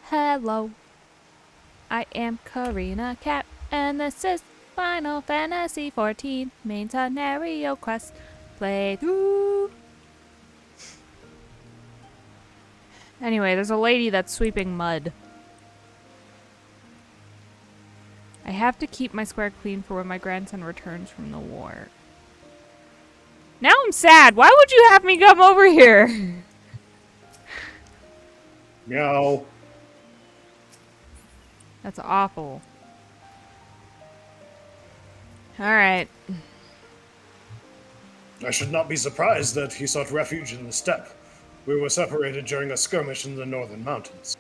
Hello, I am Koreina Cat, and this is Final Fantasy XIV main scenario quest playthrough. Anyway, there's a lady that's sweeping mud. I have to keep my square clean for when my grandson returns from the war. Now I'm sad. Why would you have me come over here? Meow. That's awful. Alright. I should not be surprised that he sought refuge in the steppe. We were separated during a skirmish in the northern mountains.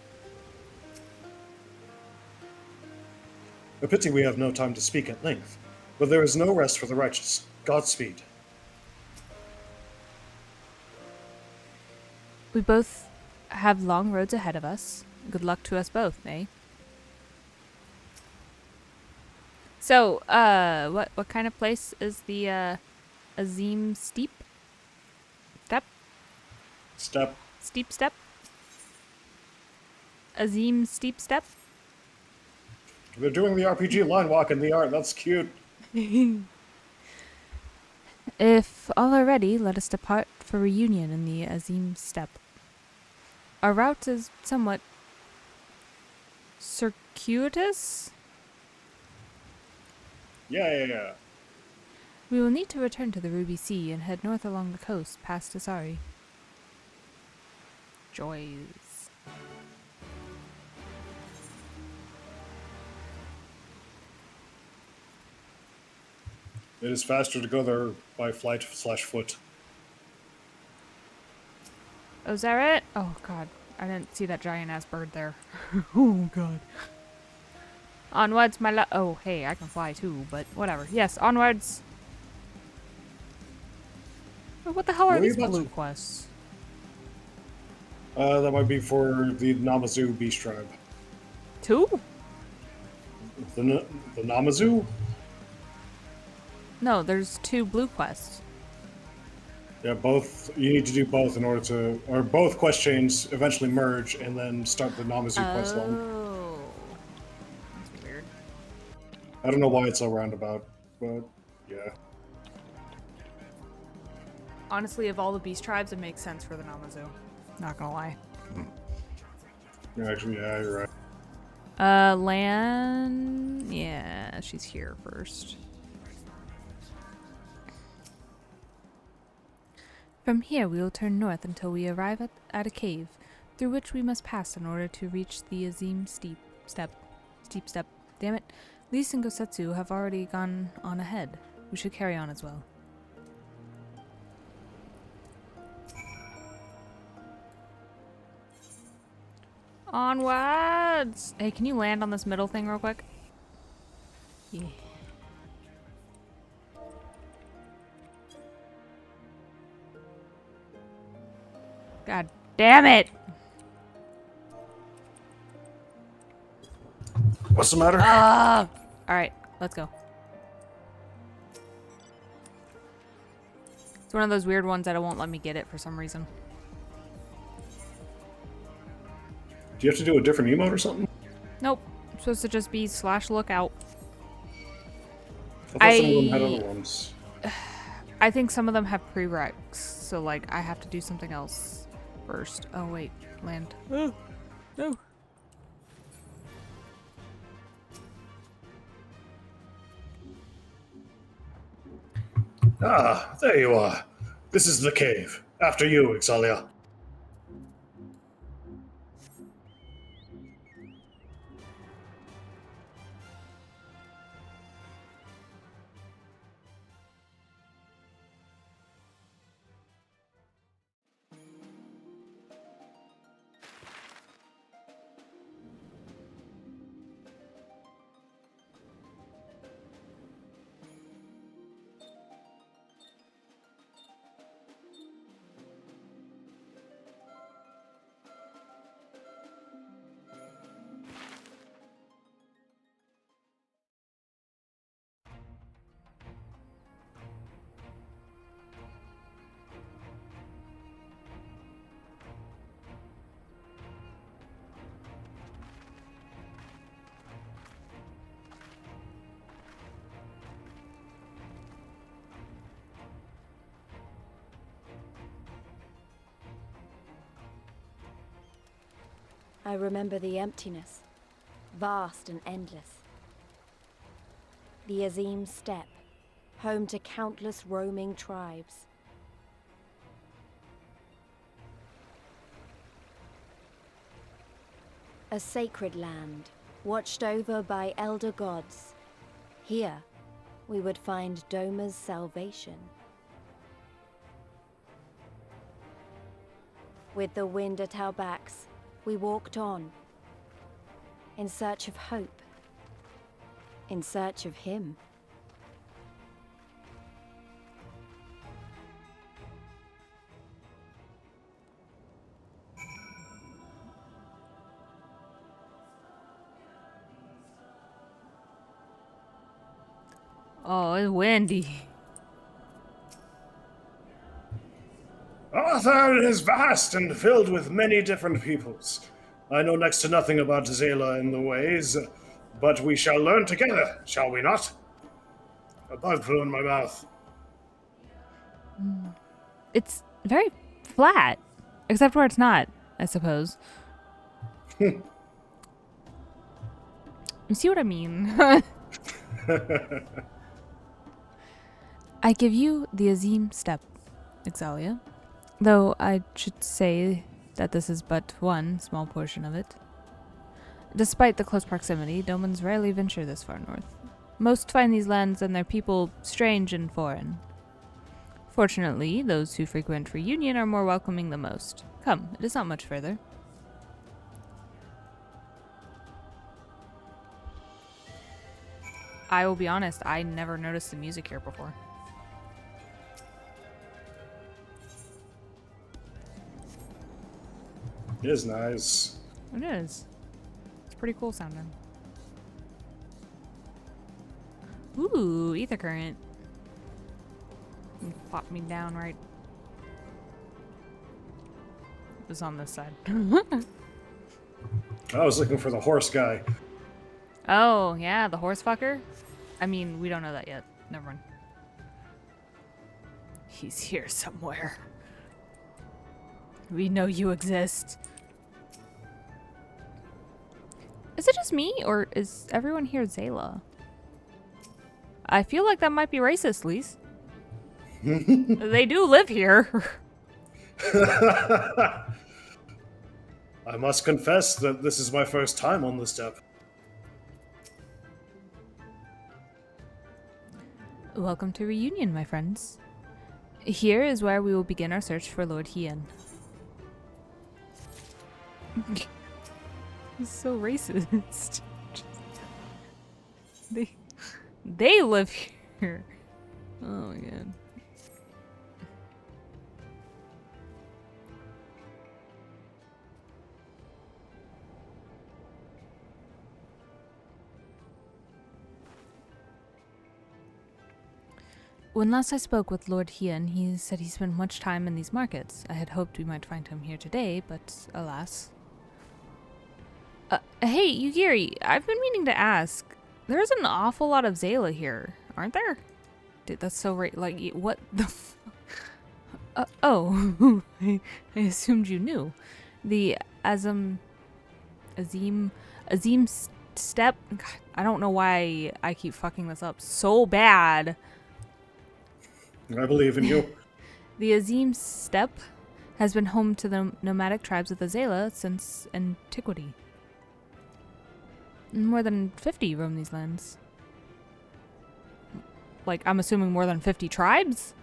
A pity we have no time to speak at length, but there is no rest for the righteous. Godspeed. We both have long roads ahead of us. Good luck to us both, eh? So, what kind of place is the, Azim Steppe? Step. Steep Step? Azim Steep Step? They're doing the RPG line walk in the art. That's cute. If all are ready, let us depart for reunion in the Azim Steppe. Our route is somewhat circuitous. Yeah. We will need to return to the Ruby Sea and head north along the coast past Asari. Joys. It is faster to go there by flight/foot. Oh, is that right? Oh, God. I didn't see that giant-ass bird there. Oh, God. Onwards, my oh, hey, I can fly too, but whatever. Yes, onwards. Oh, what the hell are these blue quests? That might be for the Namazu beast tribe. 2? The Namazu? No, there's 2 blue quests. Yeah, both. You need to do both in order to, or both quest chains eventually merge and then start the Namazu quest line. Oh. That's weird. I don't know why it's so roundabout, but yeah. Honestly, of all the beast tribes, it makes sense for the Namazu. Not gonna lie. Actually, yeah, you're right. Lan... Yeah, she's here first. From here, we will turn north until we arrive at a cave, through which we must pass in order to reach the Azim Steep Step. Damn it. Lise and Gosetsu have already gone on ahead. We should carry on as well. Onwards! Hey, can you land on this middle thing real quick? Yeah. God damn it! What's the matter? Alright, let's go. It's one of those weird ones that it won't let me get it for some reason. Do you have to do a different emote or something? Nope. I'm supposed to just be /lookout. I thought some of them had other ones. I think some of them have prereqs, so like I have to do something else first. Oh wait, land. Oh, no. Ah, there you are. This is the cave. After you, Xaela. I remember the emptiness, vast and endless. The Azim Steppe, home to countless roaming tribes. A sacred land, watched over by elder gods. Here, we would find Doma's salvation. With the wind at our backs, we walked on, in search of hope, in search of him. Oh, it's windy. Arthur is vast and filled with many different peoples. I know next to nothing about Xaela and the ways, but we shall learn together, shall we not? A bug flew in my mouth. It's very flat, except where it's not, I suppose. You see what I mean? I give you the Azim Steppe, Xaela, though I should say that this is but one small portion of it. Despite the close proximity, Domans rarely venture this far north. Most find these lands and their people strange and foreign. Fortunately, those who frequent Reunion are more welcoming than most. Come, it is not much further. I will be honest, I never noticed the music here before. It is nice. It is. It's pretty cool sounding. Ooh, ether current. Pop me down right. It was on this side. I was looking for the horse guy. Oh, yeah, the horse fucker? I mean, we don't know that yet. Never mind. He's here somewhere. We know you exist. Is it just me, or is everyone here Xaela? I feel like that might be racist, Lise. They do live here. I must confess that this is my first time on the steppe. Welcome to Reunion, my friends. Here is where we will begin our search for Lord Hien. He's so racist. They live here. Oh my god. When last I spoke with Lord Hien, he said he spent much time in these markets. I had hoped we might find him here today, but alas. Hey, Yugiri, I've been meaning to ask. There's an awful lot of Xaela here, aren't there? Dude, that's so right. Like, what the oh. I assumed you knew. The Azim Steppe. God, I don't know why I keep fucking this up so bad. I believe in you. The Azim Steppe has been home to the nomadic tribes of the Xaela since antiquity. More than 50 roam these lands. Like, I'm assuming more than 50 tribes?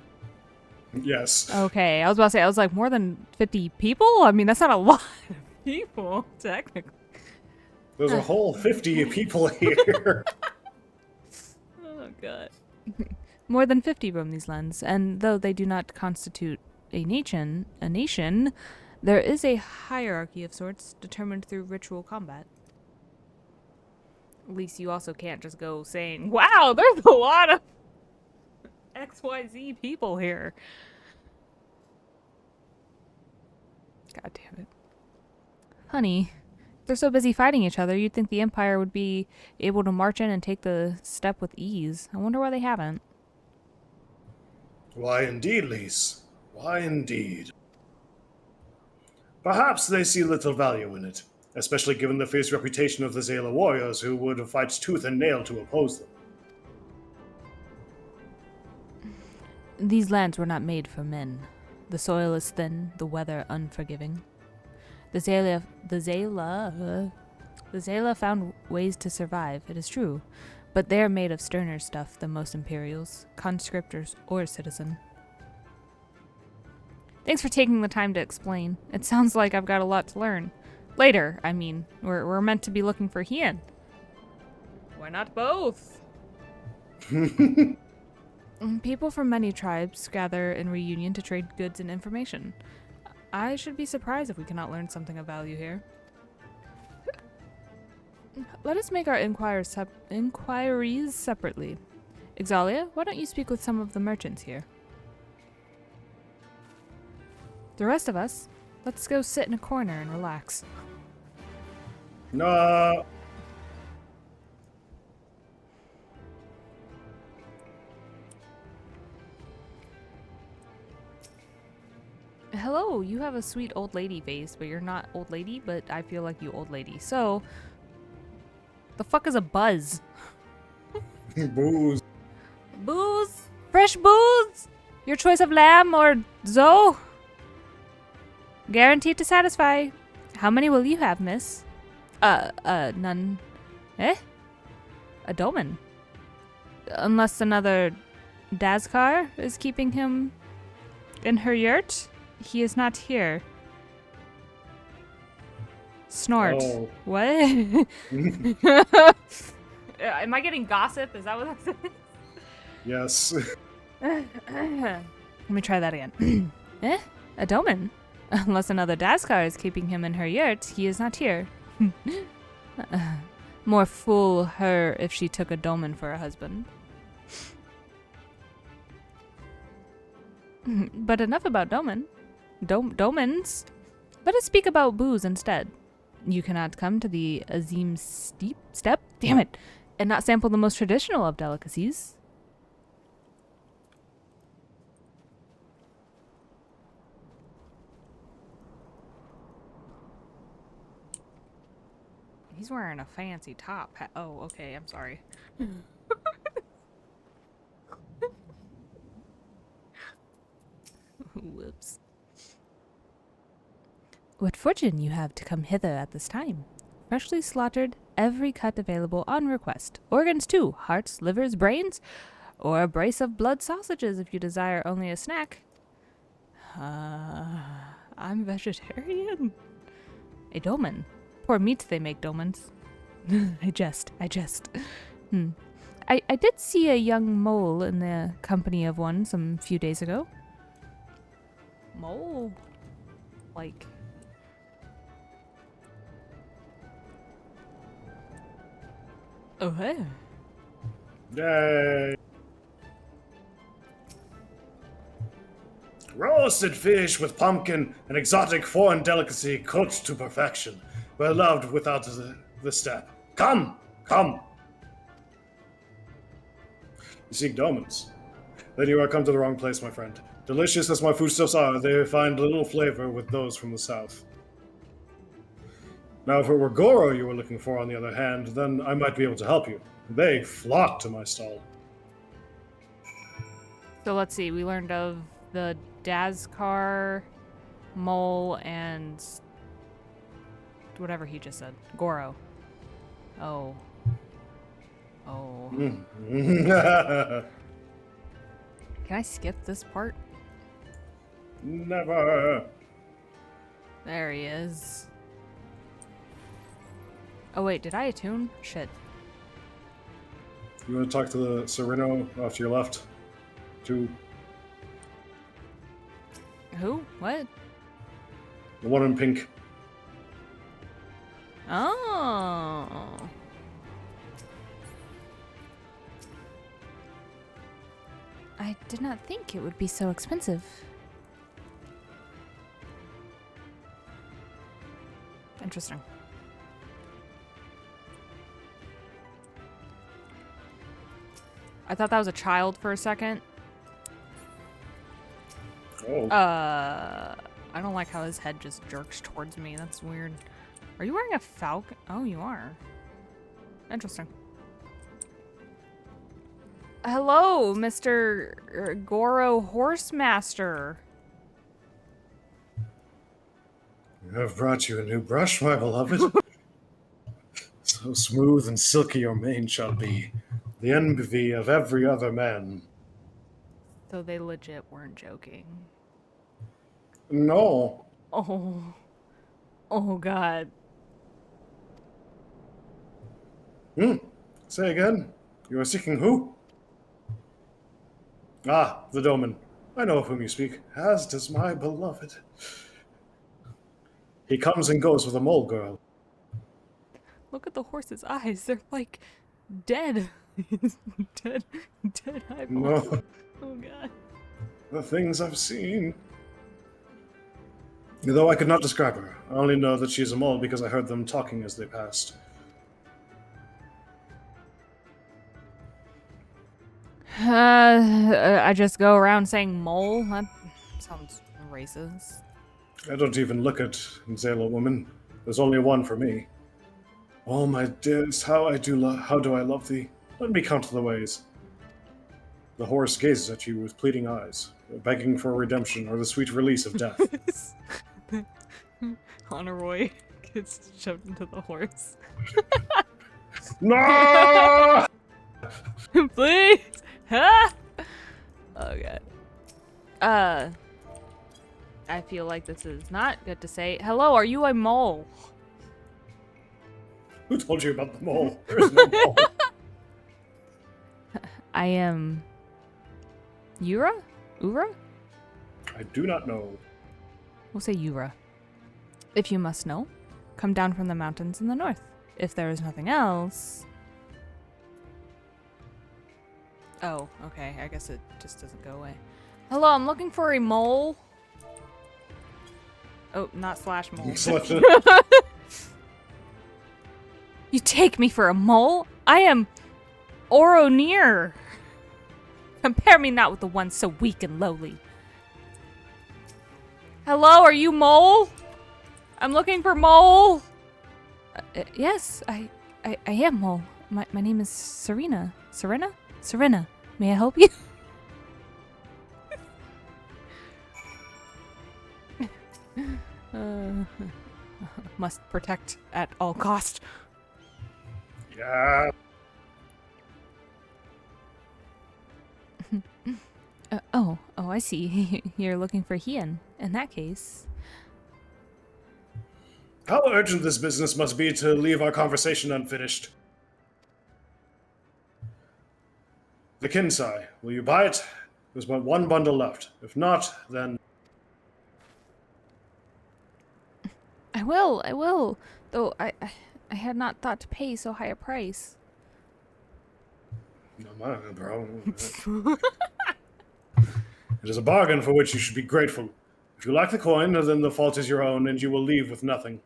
Yes. Okay, I was about to say, I was like, more than 50 people? I mean, that's not a lot of people, technically. There's a whole 50 people here. Oh, God. More than 50 roam these lands, and though they do not constitute a nation, there is a hierarchy of sorts determined through ritual combat. At least you also can't just go saying, wow, there's a lot of XYZ people here. God damn it. Honey, if they're so busy fighting each other, you'd think the Empire would be able to march in and take the step with ease. I wonder why they haven't. Why indeed, Lise. Why indeed? Perhaps they see little value in it. especially given the fierce reputation of the Xaela warriors who would fight tooth and nail to oppose them. These lands were not made for men. The soil is thin, the weather unforgiving. The Xaela found ways to survive, it is true, but they are made of sterner stuff than most Imperials, conscriptors, or citizen. Thanks for taking the time to explain. It sounds like I've got a lot to learn. Later, I mean. We're meant to be looking for Hien. Why not both? People from many tribes gather in reunion to trade goods and information. I should be surprised if we cannot learn something of value here. Let us make our inquiries separately. Xaela, why don't you speak with some of the merchants here? The rest of us, let's go sit in a corner and relax. No. Hello, you have a sweet old lady face, but you're not old lady, but I feel like you old lady. So, the fuck is a buzz? Booze. Booze? Fresh booze? Your choice of lamb or Zoe? Guaranteed to satisfy. How many will you have, miss? None. Eh? A doman. Unless another Dazkar is keeping him in her yurt? He is not here. Snort. Oh. What? Am I getting gossip? Is that what that's saying? Yes. Let me try that again. Eh? A doman? Unless another Dazkar is keeping him in her yurt, he is not here. More fool her if she took a doman for a husband. But enough about doman. Domans. Let us speak about booze instead. You cannot come to the Azim Steppe, damn it, and not sample the most traditional of delicacies. He's wearing a fancy top hat. Oh, okay, I'm sorry. Whoops. What fortune you have to come hither at this time. Freshly slaughtered, every cut available on request. Organs too, hearts, livers, brains, or a brace of blood sausages if you desire only a snack. I'm vegetarian. A doman. Poor meat they make domans. I jest. I did see a young mole in the company of one some few days ago. Mole? Like... Oh, hey. Yay. Roasted fish with pumpkin, an exotic foreign delicacy cooked to perfection, beloved without the step. Come! You seek domans? Then you are come to the wrong place, my friend. Delicious as my foodstuffs are, they find little flavor with those from the south. Now, if it were Goro you were looking for, on the other hand, then I might be able to help you. They flock to my stall. So let's see, we learned of the Dazkar, Mole, and whatever he just said. Goro. Oh. Can I skip this part? Never. There he is. Oh wait, did I attune? Shit. You want to talk to the Sereno off to your left? To Who? What? the one in pink. Oh. I did not think it would be so expensive. Interesting. I thought that was a child for a second. Oh. I don't like how his head just jerks towards me. That's weird. Are you wearing a falcon? Oh, you are. Interesting. Hello, Mr. Goro Horsemaster. I have brought you a new brush, my beloved. So smooth and silky your mane shall be, the envy of every other man. So they legit weren't joking. No. Oh. Oh, God. Say again. You are seeking who? Ah, the Doman. I know of whom you speak, as does my beloved. He comes and goes with a mole girl. Look at the horse's eyes. They're like dead. dead eyeballs. No, Oh, God. the things I've seen. Though I could not describe her, I only know that she is a mole because I heard them talking as they passed. I just go around saying mole? That sounds racist. I don't even look at Xaela woman. There's only one for me. Oh, my dearest, how do I love thee? Let me count the ways. The horse gazes at you with pleading eyes, begging for redemption or the sweet release of death. Honorroy gets shoved into the horse. No! Please! Huh? Oh, God. I feel like this is not good to say. Hello, are you a mole? Who told you about the mole? There is no mole. I am... Yura? Ura? I do not know. We'll say Yura. If you must know, come down from the mountains in the north. If there is nothing else... Oh, okay. I guess it just doesn't go away. Hello, I'm looking for a mole. Oh, not slash mole. You take me for a mole? I am Oronir. Compare me not with the one so weak and lowly. Hello, are you mole? I'm looking for mole. Yes, I am mole. My name is Serena. Serena? Serena, may I help you? Must protect at all cost. Yeah. Oh, I see. You're looking for Hien. In that case... How urgent this business must be to leave our conversation unfinished. The Kinsai, will you buy it? There's but one bundle left. If not, then... I will. Though I had not thought to pay so high a price. No, bro. It is a bargain for which you should be grateful. If you lack the coin, then the fault is your own, and you will leave with nothing.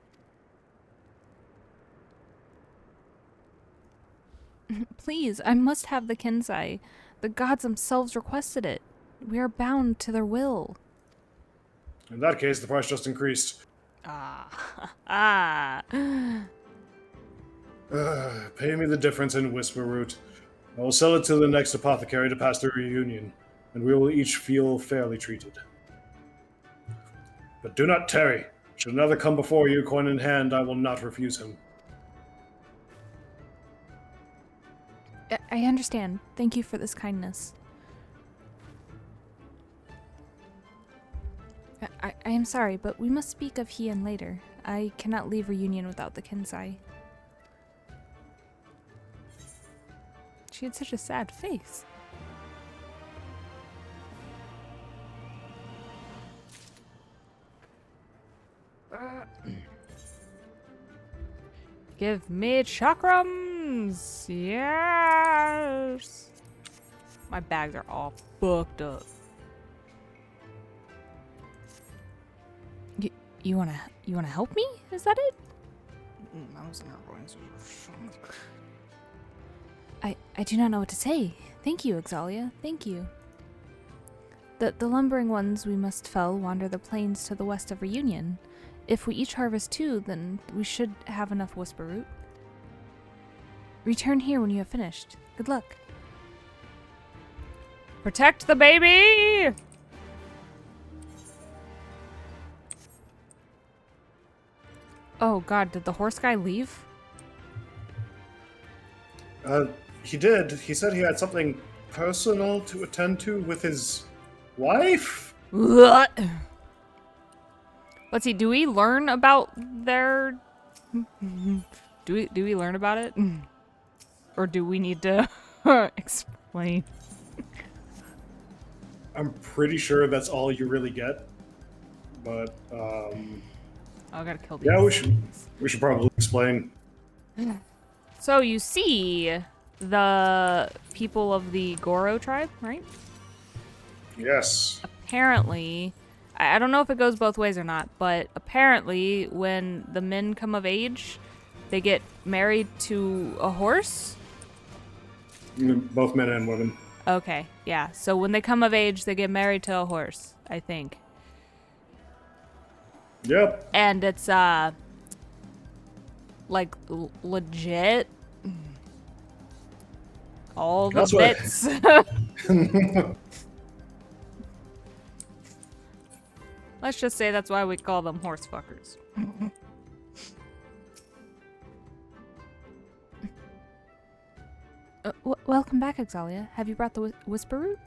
Please, I must have the Kinsai. The gods themselves requested it. We are bound to their will. In that case, the price just increased. Pay me the difference in Whisper Root. I will sell it to the next apothecary to pass the reunion, and we will each feel fairly treated. But do not tarry. Should another come before you, coin in hand, I will not refuse him. I understand. Thank you for this kindness. I am sorry, but we must speak of Hien later. I cannot leave reunion without the Kinsai. She had such a sad face. Give me chakrams! Yes! My bags are all booked up. You wanna help me? Is that it? I do not know what to say. Thank you, Xaela. Thank you. The lumbering ones we must fell wander the plains to the west of Reunion. If we each harvest 2, then we should have enough whisper root. Return here when you have finished. Good luck. Protect the baby! Oh god, did the horse guy leave? He did. He said he had something personal to attend to with his wife? Let's see, do we learn about their... Do we learn about it? Or do we need to explain? I'm pretty sure that's all you really get. But, Oh, I gotta kill these. yeah, we should probably explain. So you see the people of the Goro tribe, right? Yes. Apparently, I don't know if it goes both ways or not, but apparently when the men come of age, they get married to a horse. Both men and women. Okay, yeah. So when they come of age, they get married to a horse, I think. Yep. And it's, like, legit. All the That's what- bits. Let's just say that's why we call them horse fuckers. Welcome back, Xaela. Have you brought the whisper root?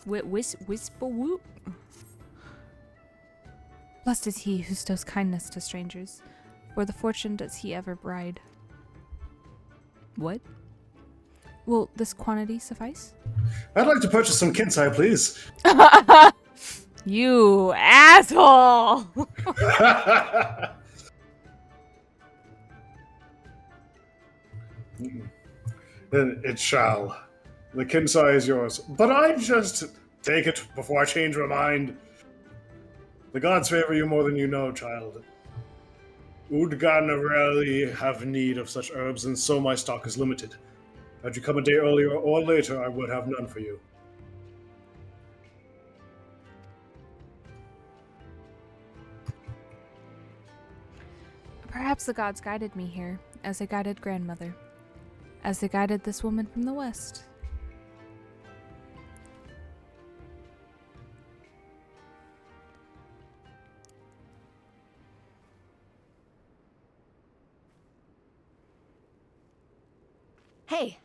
Whisper root? Blessed is he who stows kindness to strangers, for the fortune does he ever bride. What? Will this quantity suffice? I'd like to purchase some Kinsai, please. You asshole! Then it shall. The Kinsai is yours. But I just take it before I change my mind. The gods favor you more than you know, child. Udgan rarely have need of such herbs, and so my stock is limited. Had you come a day earlier or later, I would have none for you. Perhaps the gods guided me here, as they guided grandmother. As they guided this woman from the west. Hey.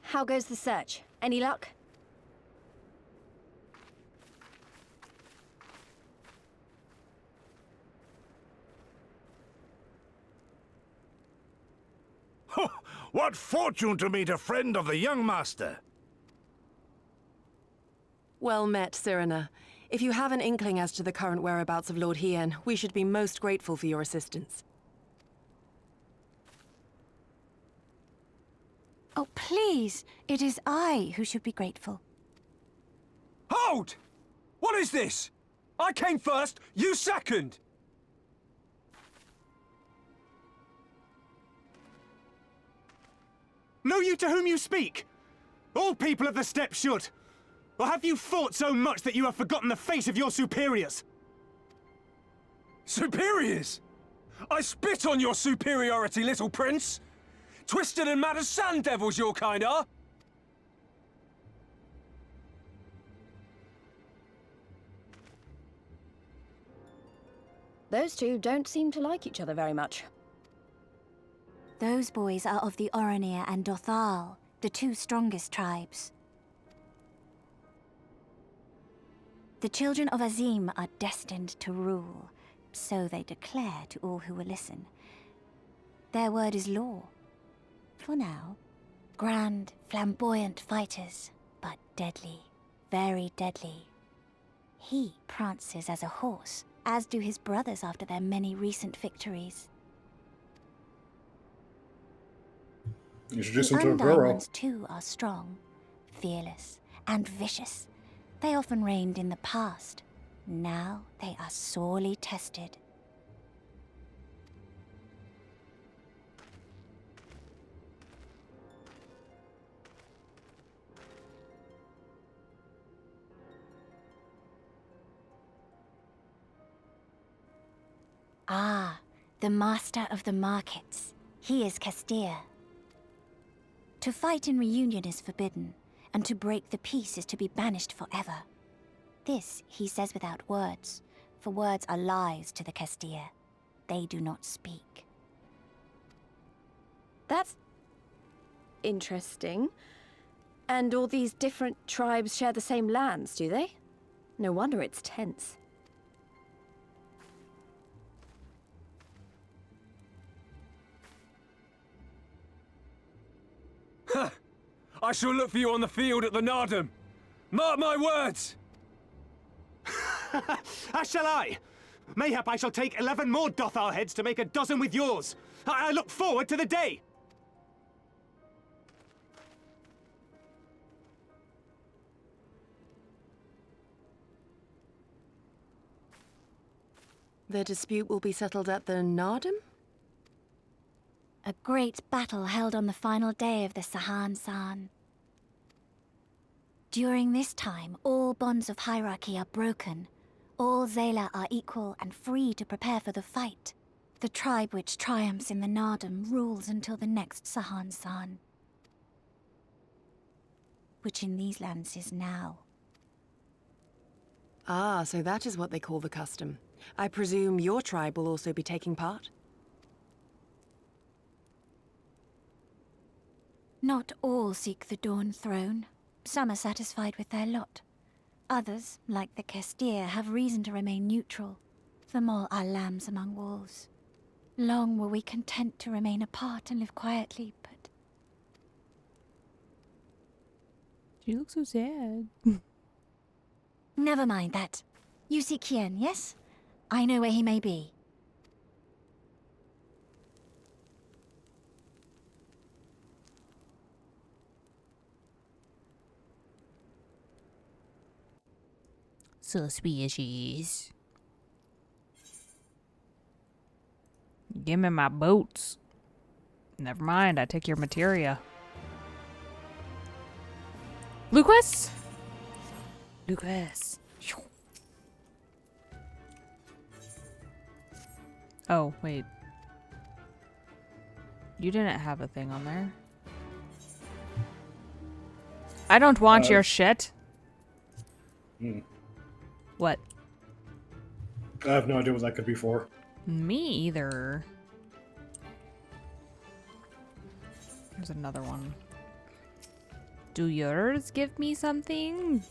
How goes the search? Any luck? What fortune to meet a friend of the young master! Well met, Cyrena. If you have an inkling as to the current whereabouts of Lord Hien, we should be most grateful for your assistance. Oh, please! It is I who should be grateful. Hold! What is this? I came first, you second! Know you to whom you speak? All people of the steppe should. Or have you fought so much that you have forgotten the face of your superiors? Superiors? I spit on your superiority, little prince! Twisted and mad as sand devils your kind are! Those two don't seem to like each other very much. Those boys are of the Oranir and Dothal, the two strongest tribes. The children of Azim are destined to rule, so they declare to all who will listen. Their word is law. For now, grand, flamboyant fighters, but deadly, very deadly. He prances as a horse, as do his brothers after their many recent victories. Introduce The him to a Undyne girl. ones too are strong, fearless, and vicious. They often reigned in the past. Now they are sorely tested. Ah, the master of the markets. He is Castia. To fight in reunion is forbidden, and to break the peace is to be banished forever. This he says without words, for words are lies to the Castia. They do not speak. That's interesting. And all these different tribes share the same lands, do they? No wonder it's tense. I shall look for you on the field at the Nardum. Mark my words! As shall I. Mayhap I shall take 11 more Dothal heads to make a dozen with yours. I look forward to the day. The dispute will be settled at the Nardum? A great battle held on the final day of the Sahan-San. During this time, all bonds of hierarchy are broken. All Xaela are equal and free to prepare for the fight. The tribe which triumphs in the Nardum rules until the next Sahan-San. Which in these lands is now. Ah, so that is what they call the custom. I presume your tribe will also be taking part? Not all seek the Dawn Throne. Some are satisfied with their lot. Others, like the Castia, have reason to remain neutral. Them all are lambs among wolves. Long were we content to remain apart and live quietly, but... She looks so sad. Never mind that. You seek Hien, yes? I know where he may be. Suspicious. Give me my boots. Never mind, I take your materia. Lucas? Lucas. Oh, wait. You didn't have a thing on there. I don't want your shit. What? I have no idea what that could be for. Me either. There's another one. Do yours give me something?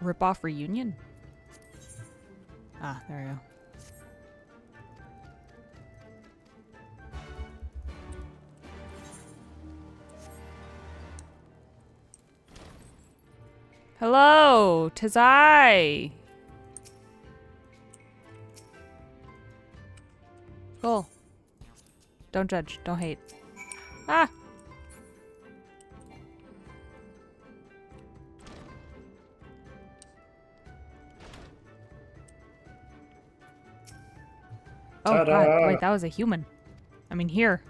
Rip off reunion? Ah, there you go. Hello, 'tis I. Cool. Don't judge, don't hate. Ah! Oh Ta-da! god, wait, that was a human. I mean, here.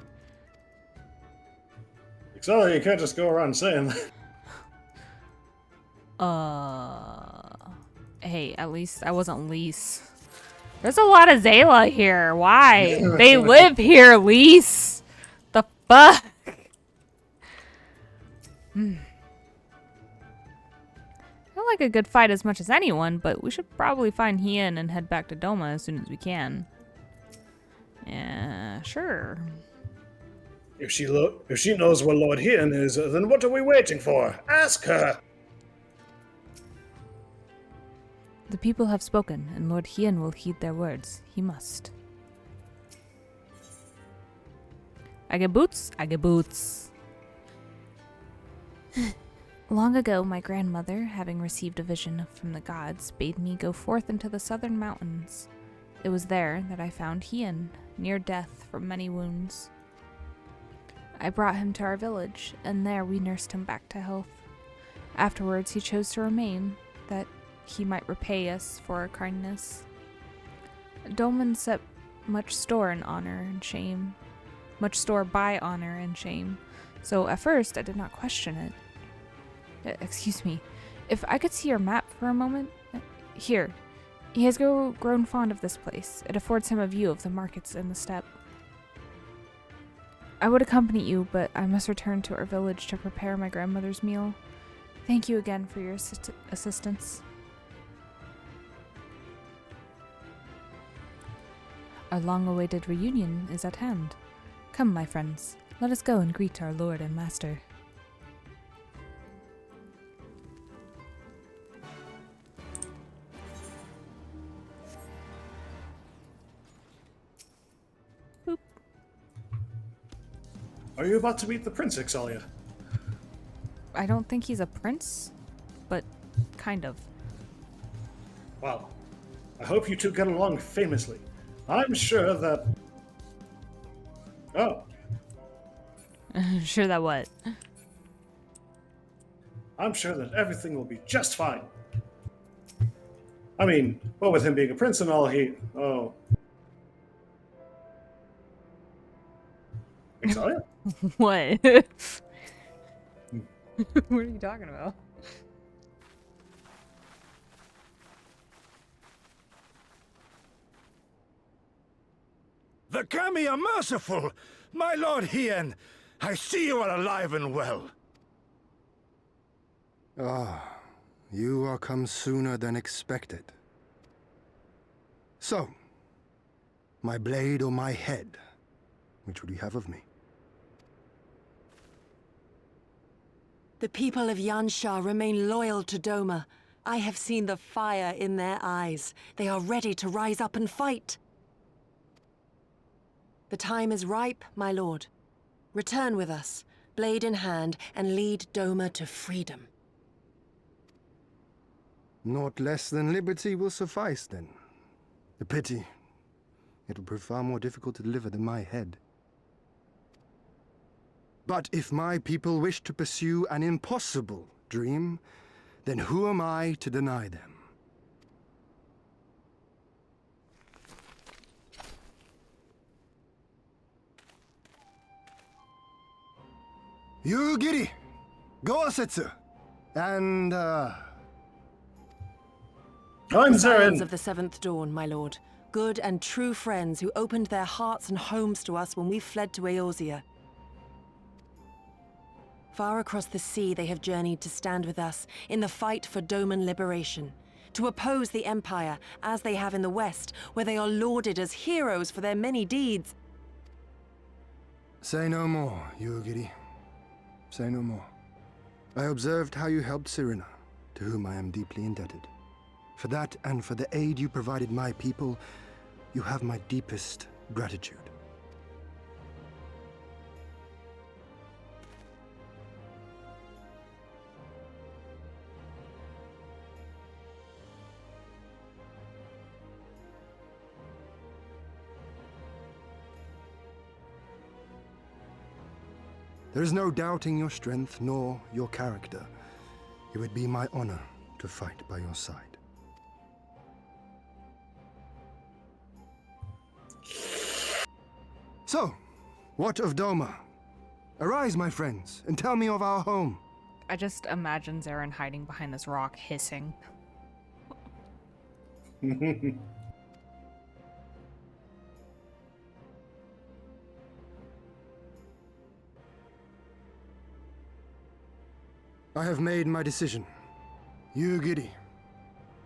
Xaela, you can't just go around saying that. Hey, at least I wasn't Lise. There's a lot of Xaela here. Why? They live here, Lise. The fuck? I like a good fight as much as anyone, but we should probably find Hien and head back to Doma as soon as we can. Yeah, sure. If she knows where Lord Hien is, then what are we waiting for? Ask her! The people have spoken, and Lord Hien will heed their words. He must. I get boots? I get boots. Long ago, my grandmother, having received a vision from the gods, bade me go forth into the southern mountains. It was there that I found Hien, near death from many wounds. I brought him to our village, and there we nursed him back to health. Afterwards, he chose to remain, that he might repay us for our kindness. Dolmen set much store in honor and shame, much store by honor and shame, so at first I did not question it. Excuse me, if I could see your map for a moment? Here, He has grown fond of this place. It affords him a view of the markets in the steppe. I would accompany you, but I must return to our village to prepare my grandmother's meal. Thank you again for your assistance. Our long-awaited reunion is at hand. Come, my friends, let us go and greet our lord and master. Boop. Are you about to meet the Prince, Xaela? I don't think he's a prince, but kind of. Well, I hope you two get along famously. I'm sure that... Oh. Sure that what? I'm sure that everything will be just fine. I mean, well, with him being a prince and all, Oh. Xaela? What? What are you talking about? The Kami are merciful! My lord Hien, I see you are alive and well. Ah, you are come sooner than expected. So, my blade or my head? Which would you have of me? The people of Yansha remain loyal to Doma. I have seen the fire in their eyes. They are ready to rise up and fight. The time is ripe, my lord. Return with us, blade in hand, and lead Doma to freedom. Naught less than liberty will suffice, then. A pity. It will prove far more difficult to deliver than my head. But if my people wish to pursue an impossible dream, then who am I to deny them? You giri, Gosetsu, and I'm The Scions Zarin. of the Seventh Dawn, my lord. Good and true friends who opened their hearts and homes to us when we fled to Eorzea. Far across the sea they have journeyed to stand with us in the fight for Doman liberation, to oppose the Empire as they have in the West, where they are lauded as heroes for their many deeds. Say no more, Yugiri. Say no more. I observed how you helped Serena, to whom I am deeply indebted. For that and for the aid you provided my people, you have my deepest gratitude. There is no doubting your strength nor your character. It would be my honor to fight by your side. So, what of Doma? Arise, my friends, and tell me of our home. I just imagine Zarin hiding behind this rock, hissing. I have made my decision. Yugiri,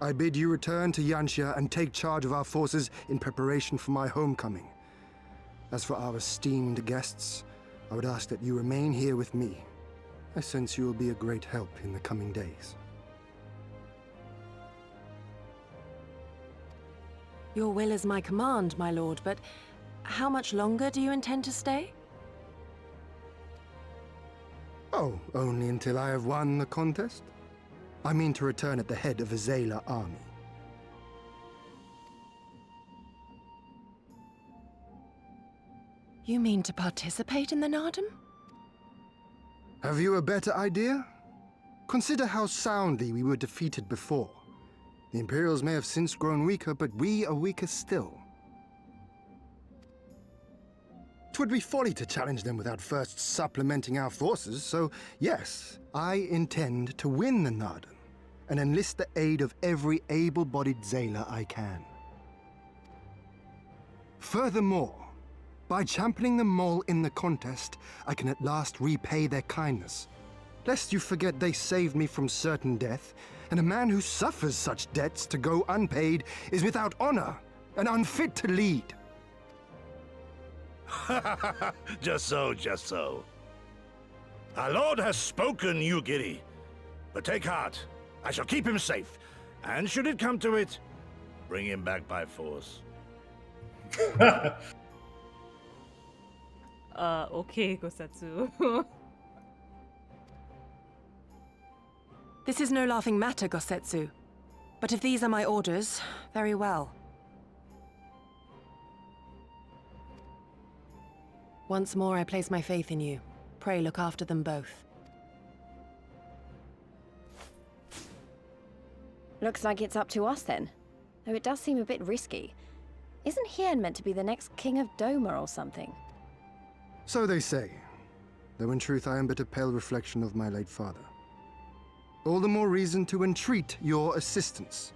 I bid you return to Yansha and take charge of our forces in preparation for my homecoming. As for our esteemed guests, I would ask that you remain here with me. I sense you will be a great help in the coming days. Your will is my command, my lord, but how much longer do you intend to stay? Oh, only until I have won the contest? I mean to return at the head of a Xaela army. You mean to participate in the Nardum? Have you a better idea? Consider how soundly we were defeated before. The Imperials may have since grown weaker, but we are weaker still. It would be folly to challenge them without first supplementing our forces, so yes, I intend to win the Nardum. and enlist the aid of every able-bodied Xaela I can. Furthermore, by championing the mole in the contest, I can at last repay their kindness. Lest you forget they saved me from certain death, and a man who suffers such debts to go unpaid is without honor and unfit to lead. Just so, just so. Our lord has spoken, you giddy. But take heart, I shall keep him safe. And should it come to it, bring him back by force. Okay, Gosetsu. This is no laughing matter, Gosetsu. But if these are my orders, very well. Once more I place my faith in you. Pray look after them both. Looks like it's up to us then. Though it does seem a bit risky. Isn't Hien meant to be the next king of Doma or something? So they say, though in truth I am but a pale reflection of my late father. All the more reason to entreat your assistance.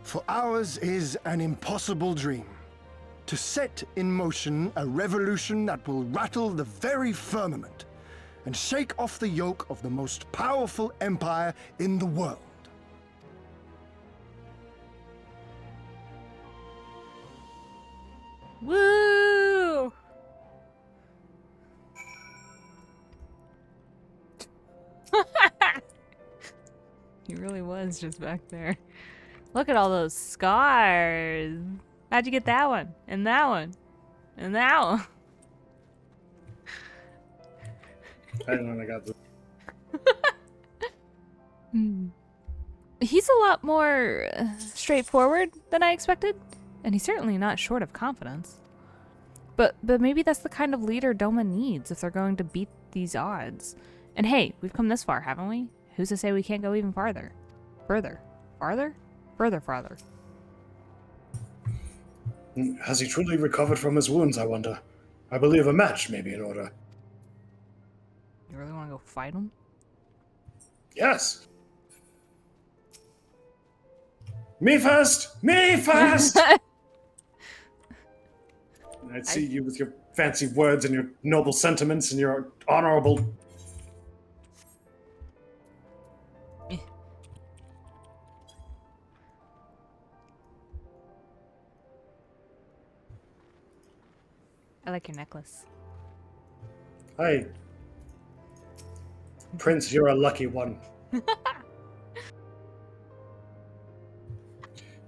For ours is an impossible dream. To set in motion a revolution that will rattle the very firmament and shake off the yoke of the most powerful empire in the world. Woo! He really was just back there. Look at all those scars. How'd you get that one? And that one? And that one? I don't know, I got this. He's a lot more straightforward than I expected, and he's certainly not short of confidence. But maybe that's the kind of leader Doma needs if they're going to beat these odds. And hey, we've come this far, haven't we? Who's to say we can't go even farther? Further? Farther? Farther. Has he truly recovered from his wounds, I wonder? I believe a match may be in order. You really want to go fight him? Yes! Me first! Me first! I'd see you with your fancy words and your noble sentiments and your honorable... I like your necklace. Hi. Prince, you're a lucky one.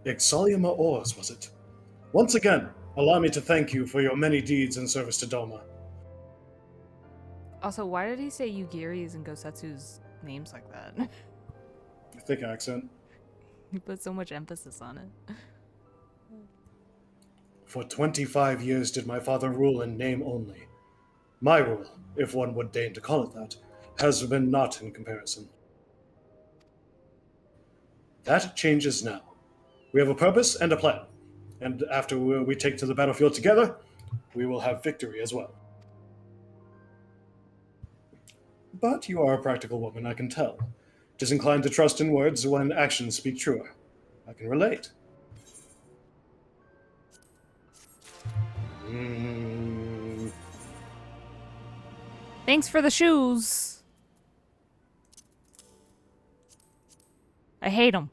Xaela Ors, was it? Once again, allow me to thank you for your many deeds in service to Doma. Also, why did he say Yugiri's and Gosetsu's names like that? Thick accent. He put so much emphasis on it. For 25 years did my father rule in name only. My rule, if one would deign to call it that, has been naught in comparison. That changes now. We have a purpose and a plan, and after we take to the battlefield together, we will have victory as well. But you are a practical woman, I can tell. Disinclined to trust in words when actions speak truer. I can relate. Thanks for the shoes. I hate them.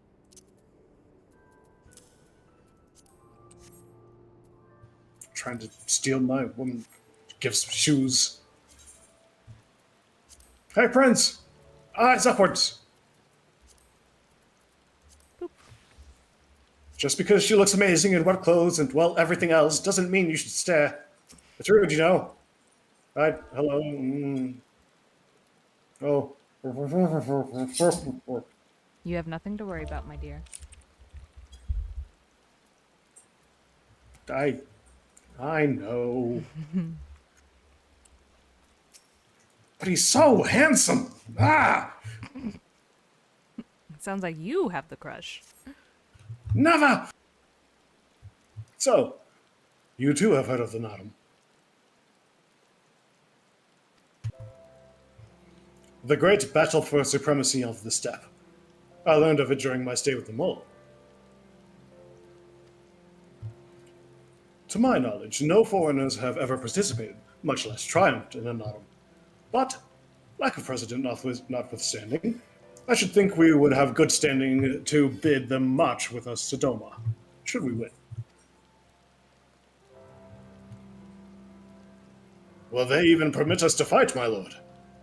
Trying to steal my woman gives shoes. Hey, Prince! Eyes upwards! Boop. Just because she looks amazing in wet clothes and, well, everything else doesn't mean you should stare. It's rude, you know. Right? Hello? Oh. You have nothing to worry about, my dear. I know. But he's so handsome. Ah! It sounds like you have the crush. Never! So, you too have heard of the Nadam. The great battle for supremacy of the steppe. I learned of it during my stay with the mole. To my knowledge, no foreigners have ever participated, much less triumphed in an autumn. But, lack of precedent notwithstanding, I should think we would have good standing to bid them march with us to Doma, should we win. Will they even permit us to fight, my lord?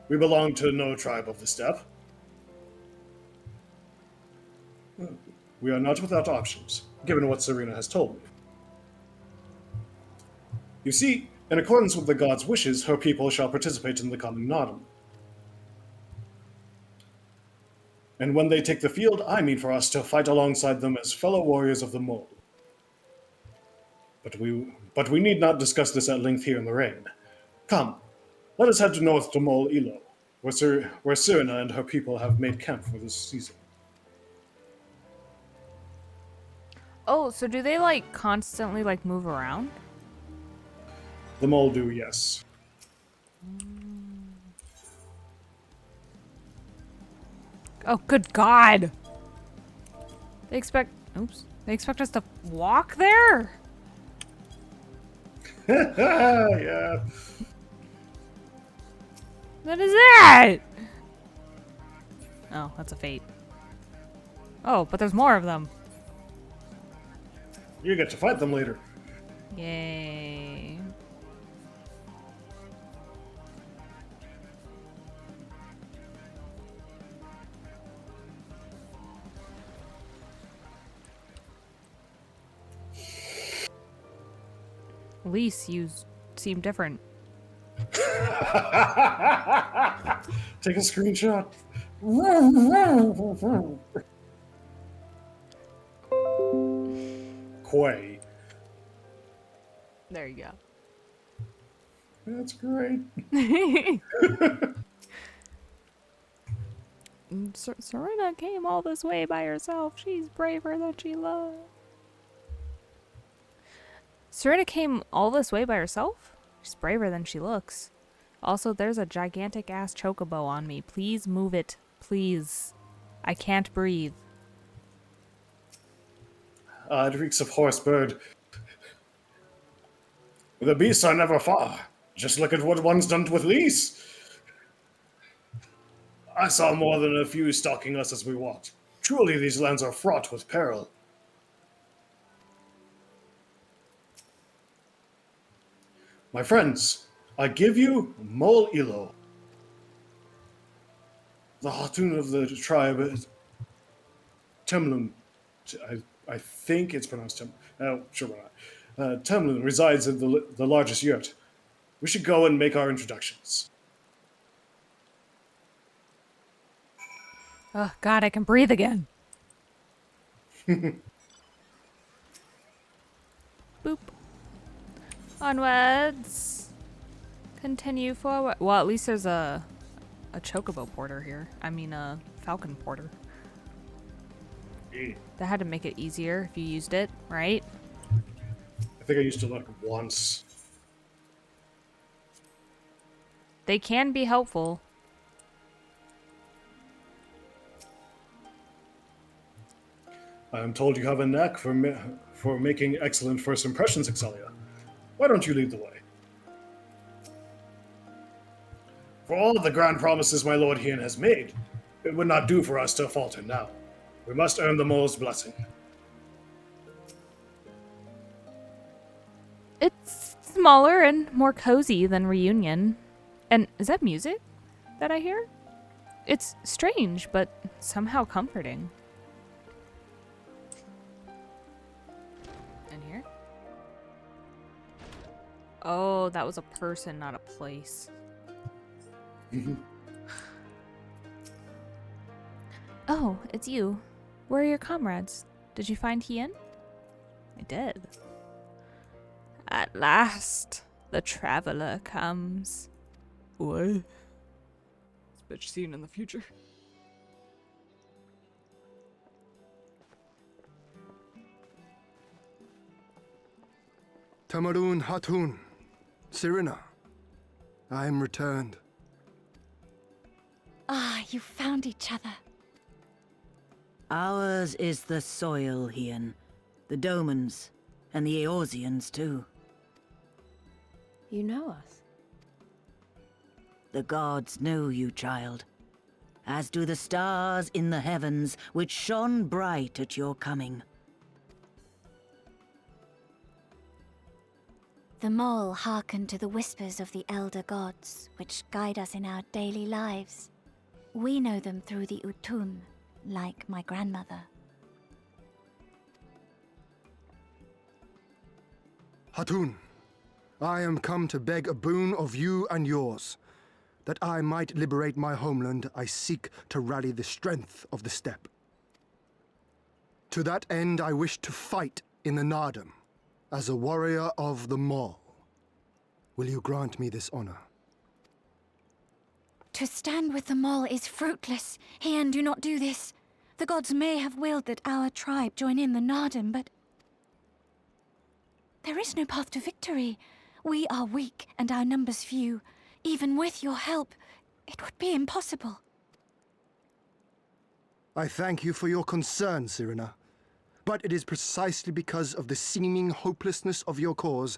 We belong to no tribe of the steppe. We are not without options, given what Serena has told me. You see, in accordance with the god's wishes, her people shall participate in the coming autumn. And when they take the field, I mean for us to fight alongside them as fellow warriors of the mole. But we need not discuss this at length here in the rain. Come, let us head to north to Mole Ilo, where Serena and her people have made camp for this season. Oh, so do they like constantly like move around? The mole do, yes. Oh, good God! They expect us to walk there? Yeah. What is that? Oh, that's a fate. Oh, but there's more of them. You get to fight them later. Yay. Lise, you seem different. Take a screenshot. Quay. There you go. That's great. Serena came all this way by herself. She's braver than she looks. Serena came all this way by herself? She's braver than she looks. Also, there's a gigantic ass chocobo on me. Please move it. Please. I can't breathe. It reeks of horse bird. The beasts are never far. Just look at what one's done with Lise. I saw more than a few stalking us as we walked. Truly, these lands are fraught with peril. My friends, I give you Mol Ilo. The Hatun of the tribe is Temlun. I think it's pronounced Temlun. No, sure why not. Temlun resides in the largest yurt. We should go and make our introductions. Oh, God, I can breathe again. Boop. Onwards. Continue forward. Well, at least there's a chocobo porter here. I mean, a falcon porter. That had to make it easier if you used it, right? I think I used to look once. They can be helpful. I am told you have a knack for making excellent first impressions, Xaela. Why don't you lead the way? For all of the grand promises my lord Hien has made, it would not do for us to falter now. We must earn the mole's blessing. It's smaller and more cozy than Reunion. And is that music that I hear? It's strange, but somehow comforting. And here? Oh, that was a person, not a place. Oh, it's you. Where are your comrades? Did you find Hien? I did. At last, the traveler comes. What? This bitch seen in the future. Tamarun Hatun, Serena, I am returned. you found each other. Ours is the soil, Hien. The Domans, and the Eorzeans too. You know us? The gods know you, child. As do the stars in the heavens, which shone bright at your coming. The mole hearkened to the whispers of the elder gods, which guide us in our daily lives. We know them through the Utun, like my grandmother. Hatun, I am come to beg a boon of you and yours. That I might liberate my homeland, I seek to rally the strength of the steppe. To that end, I wish to fight in the Nardum, as a warrior of the Mall. Will you grant me this honor? To stand with the mole is fruitless. Hien, do not do this. The gods may have willed that our tribe join in the Nardum, but there is no path to victory. We are weak and our numbers few. Even with your help, it would be impossible. I thank you for your concern, Serena. But it is precisely because of the seeming hopelessness of your cause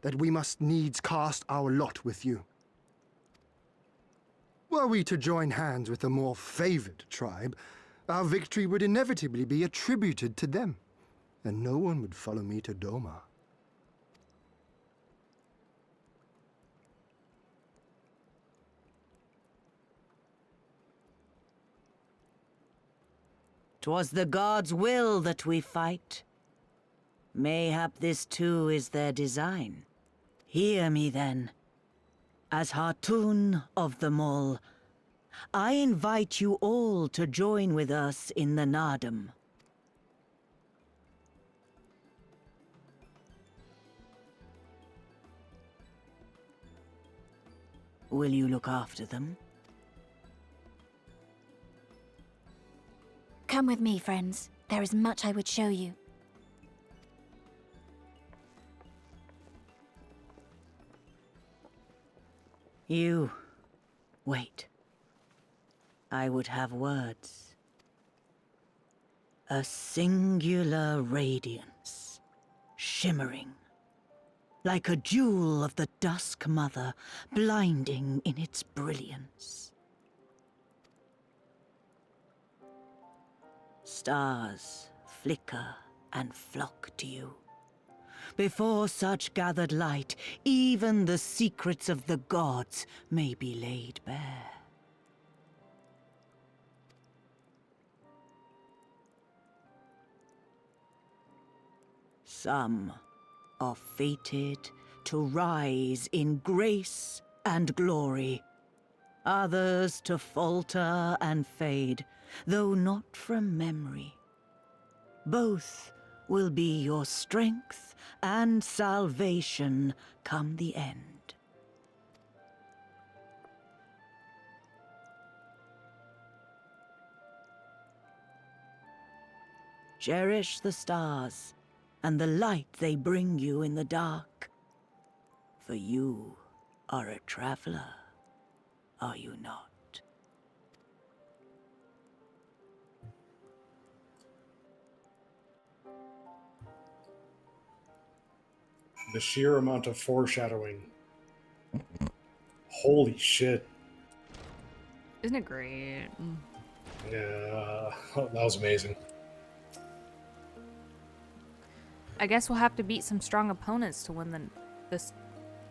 that we must needs cast our lot with you. Were we to join hands with a more favored tribe, our victory would inevitably be attributed to them, and no one would follow me to Doma. "'Twas the gods' will that we fight. Mayhap this too is their design. Hear me then. As Hatun of the Mall, I invite you all to join with us in the Nardum. Will you look after them? Come with me, friends. There is much I would show you. You... wait. I would have words. A singular radiance, shimmering, like a jewel of the Dusk Mother, blinding in its brilliance. Stars flicker and flock to you. Before such gathered light, even the secrets of the gods may be laid bare. Some are fated to rise in grace and glory. Others to falter and fade, though not from memory. Both will be your strength and salvation come the end. Cherish the stars and the light they bring you in the dark. For you are a traveler, are you not? The sheer amount of foreshadowing. Holy shit. Isn't it great? Yeah, that was amazing. I guess we'll have to beat some strong opponents to win this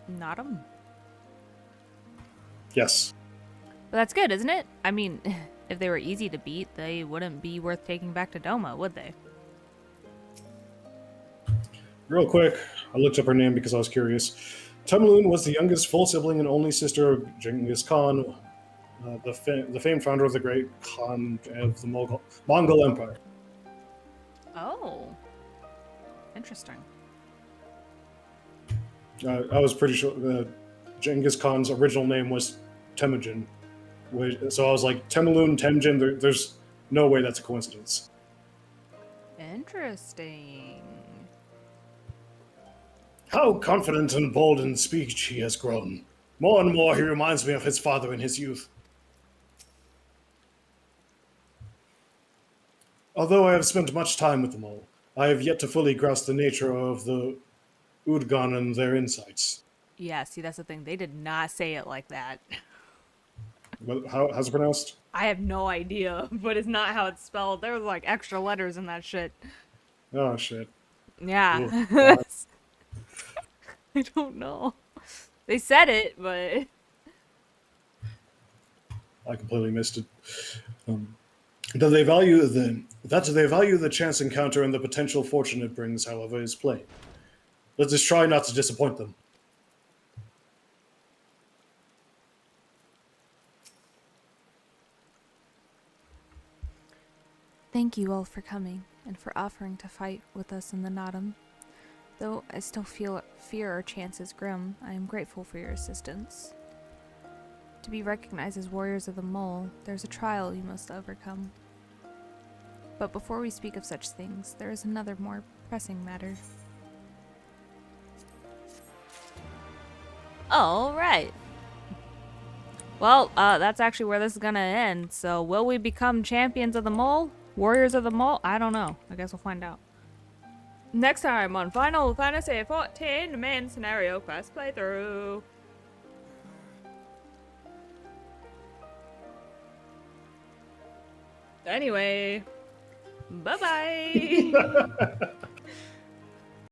Nardum. Yes. But that's good, isn't it? I mean, if they were easy to beat, they wouldn't be worth taking back to Doma, would they? Real quick, I looked up her name because I was curious. Temloon was the youngest full sibling and only sister of Genghis Khan, the famed founder of the Great Khan of the Mongol Empire. Oh. Interesting. I was pretty sure Genghis Khan's original name was Temujin. So I was like, Temloon, Temujin, there's no way that's a coincidence. Interesting. How confident and bold in speech he has grown. More and more he reminds me of his father in his youth. Although I have spent much time with them all, I have yet to fully grasp the nature of the Udgon and their insights. Yeah, see, that's the thing. They did not say it like that. Well, how's it pronounced? I have no idea, but it's not how it's spelled. There was like extra letters in that shit. Oh, shit. Yeah. Ooh, I don't know. They said it, but I completely missed it. That they value the chance encounter and the potential fortune it brings, however, is plain. Let us try not to disappoint them. thank you all for coming and for offering to fight with us in the Nodum. Though I still fear our chances grim, I am grateful for your assistance. To be recognized as warriors of the Mole, there's a trial you must overcome. But before we speak of such things, there is another more pressing matter. All right. Well, that's actually where this is gonna end. So, will we become champions of the Mole? Warriors of the Mole? I don't know. I guess we'll find out. Next time on Final Fantasy XIV, the main scenario quest playthrough. Anyway, bye-bye.